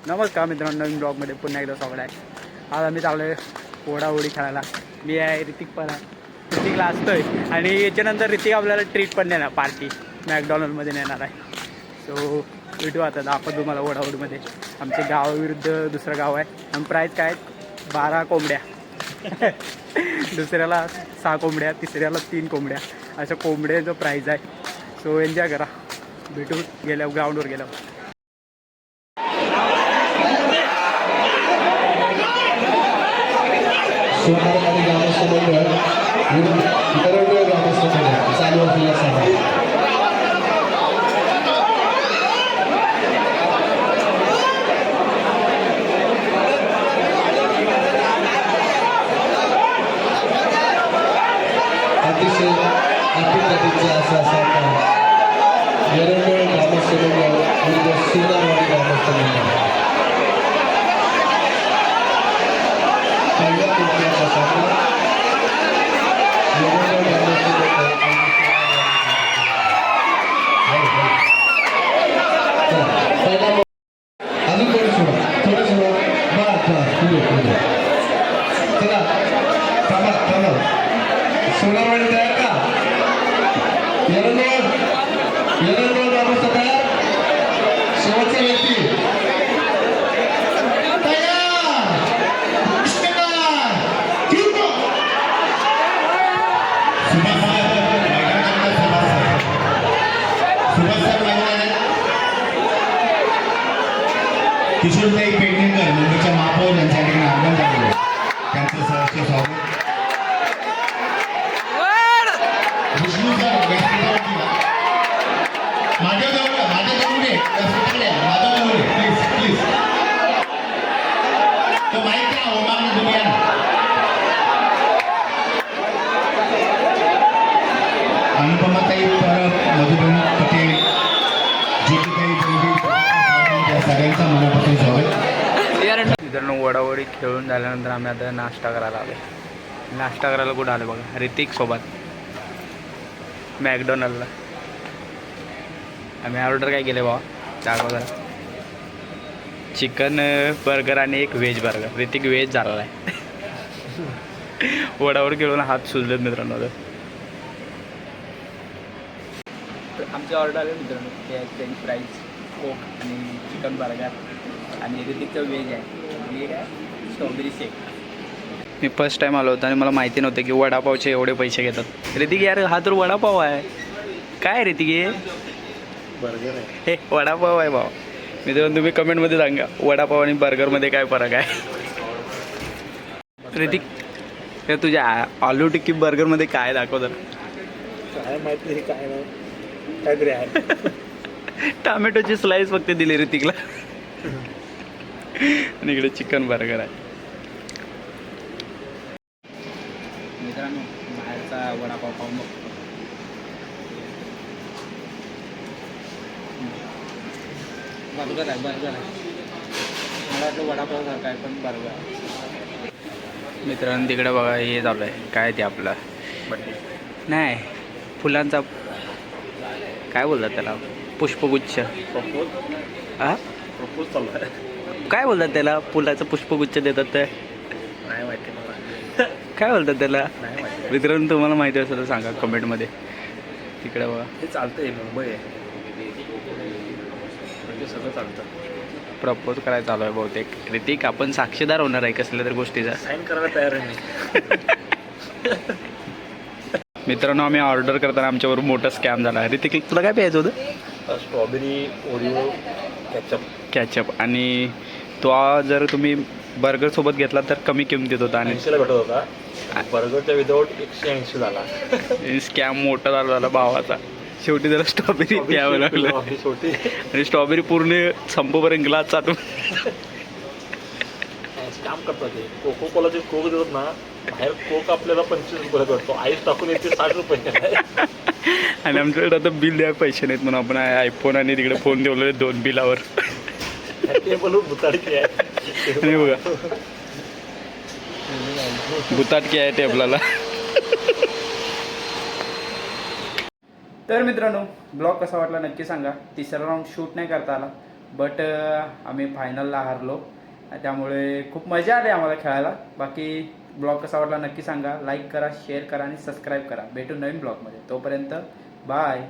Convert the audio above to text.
नमस्कार मित्रांनो, नवीन ब्लॉगमध्ये पुन्हा एकदा स्वागत आहे. आज आम्ही चाललो आहे ओढाओढी खेळायला. मी आहे, ऋतिक पण आहे. ऋतिकला असतोय आणि याच्यानंतर ऋतिक आपल्याला ट्रीट पण देणार, पार्टी मॅकडॉनल्डमध्ये नेणार आहे. सो भेटू आता दाखवतो तुम्हाला ओढाओढीमध्ये. आमचे गावाविरुद्ध दुसरं गाव आहे आणि प्राईज काय 12 कोंबड्या. दुसऱ्याला 6 कोंबड्या, तिसऱ्याला 3 कोंबड्या, असं कोंबड्याचं प्राईज आहे. सो एन्जॉय करा. भेटू गेल्यावर ग्राउंडवर गेल्यावर. सोनारवाडी ग्रामसभेवर दरडोळ ग्रामसभेवर चालू असलेल्या सभा अतिशय अतिपतीचे असं असा दरडोळ ग्रामसभेवर सोनारवाडी ग्रामसभेवर पहिल्या तुमच्या सामना अजून थोडं सोडा बस पुढे चला थांबा सोनारवाडी तयार का येरंदोळ ग्रामस्थ तयार शेवटचा व्यक्ती किशोरताई पेडणेकर मुंबईच्या महापौर यांच्या ठिकाणी आगमन झाले. त्यांचं सहर्ष स्वागत. विष्णू सर माझ्याजवळ प्लीज तो माहित का ओमागणे तुम्ही अनुपमाताई परब, मधुबन पटेल, ज्योतिताई सगळ्यांचा मनापासून स्वागत. मित्रांनो, ओढाओढी खेळून झाल्यानंतर आम्ही आता नाश्ता करायला आलो. नाश्ता करायला कुठं आलो बघा, ऋतिक सोबत मॅकडॉनल्डला. आम्ही ऑर्डर काय केले बाबा, दाखवा जरा. चिकन बर्गर आणि एक व्हेज बर्गर. ऋतिक व्हेज झालेला आहे. ओढाओढी खेळून हात सुजलेत मित्रांनो. तर आमची ऑर्डर आले मित्रांनो, फ्रेंच फ्राईज, कोक आणि चिकन बर्गर आणि ऋतिकचं व्हेज आहे आणि एक आहे स्ट्रॉबेरी शेक. मी फर्स्ट टाईम आलो होतो आणि मला माहिती नव्हतं की वडापावचे एवढे पैसे घेतात. ऋतिक यार, हा तर वडापाव आहे. काय ऋतिक हे बर्गर आहे, हे वडापाव आहे भाऊ. मित्रांनो तुम्ही कमेंटमध्ये सांगा वडापाव आणि बर्गरमध्ये काय फरक आहे. ऋतिक, हे तुझ्या आलू टिक्की बर्गरमध्ये काय दाखव तर. काय माहिती नाही, काय नाही, काहीतरी आहे. टमॅटोची स्लाइस फक्त दिली ऋतिकला. आणि इकडे चिकन बर्गर आहे. मित्रांनो, बाहेरचा वडापाव खाऊन बघतो. बर्गर आहे. मला वाटलं वडापाव सारखं आहे पण बर्गर आहे. मित्रांनो तिकडे बघा, हे चालू आहे काय ते आपलं नाही फुलांचा काय बोलतात त्याला, पुष्पगुच्छ. हां प्रपोज चालू आहे. काय बोलतात त्याला, फुलाचं पुष्पगुच्छ देतात ते, नाही माहिती मला, काय बोलतात त्याला. नाही माहिती. मित्रांनो तुम्हाला माहिती असेल तर सांगा कमेंटमध्ये. तिकडे बघा, हे चालतंय, मुंबई आहे म्हणजे सगळं चालतं. प्रपोज करायला चालू आहे बहुतेक. ऋतिक, आपण साक्षीदार होणार आहे कसल्या तर गोष्टीचा. साईन करायला तयार आहे मी. मित्रांनो, आम्ही ऑर्डर करताना आमच्यावर मोठा स्कॅम झाला आहे. ऋतिक, तुला काय प्यायचं होतं? Strawberry Oreo ketchup. आणि तो जर तुम्ही बर्गरसोबत घेतला तर कमी किमतीत होता आणि 80ला भेटत होता. बर्गरच्या विदाऊट 180 झाला. स्कॅम मोठा झाला भावाचा. शेवटी त्याला स्ट्रॉबेरी प्यावं लागलं शेवटी. आणि स्ट्रॉबेरी पूर्ण संपूपर्यंत ग्लास चाटून काम करतात. ते कोको कोलाचे कोक देतात ना, बाहेर कोक आपल्याला 25 रुपयाला भेटतो, आईस टाकून येते 60 रुपये. आणि आमच्याकडे आता बिल द्यायला पैसे नाहीत म्हणून आपण आयफोन आणि तिकडे फोन ठेवलेले 2 बिलावर. ते बोलू भुताडकी आहे. आणि बघा भुताटकी आहे टेबलाला. तर मित्रांनो, ब्लॉग कसा वाटला नक्की सांगा. तिसरा राऊंड शूट नाही करता आला, बट आम्ही फायनलला हारलो. त्यामुळे खूप मजा आली आम्हाला खेळायला. बाकी ब्लॉग कसा वाटला नक्की सांगा. लाईक करा, शेअर करा आणि सबस्क्राईब करा. भेटू नवीन ब्लॉगमध्ये. तोपर्यंत बाय.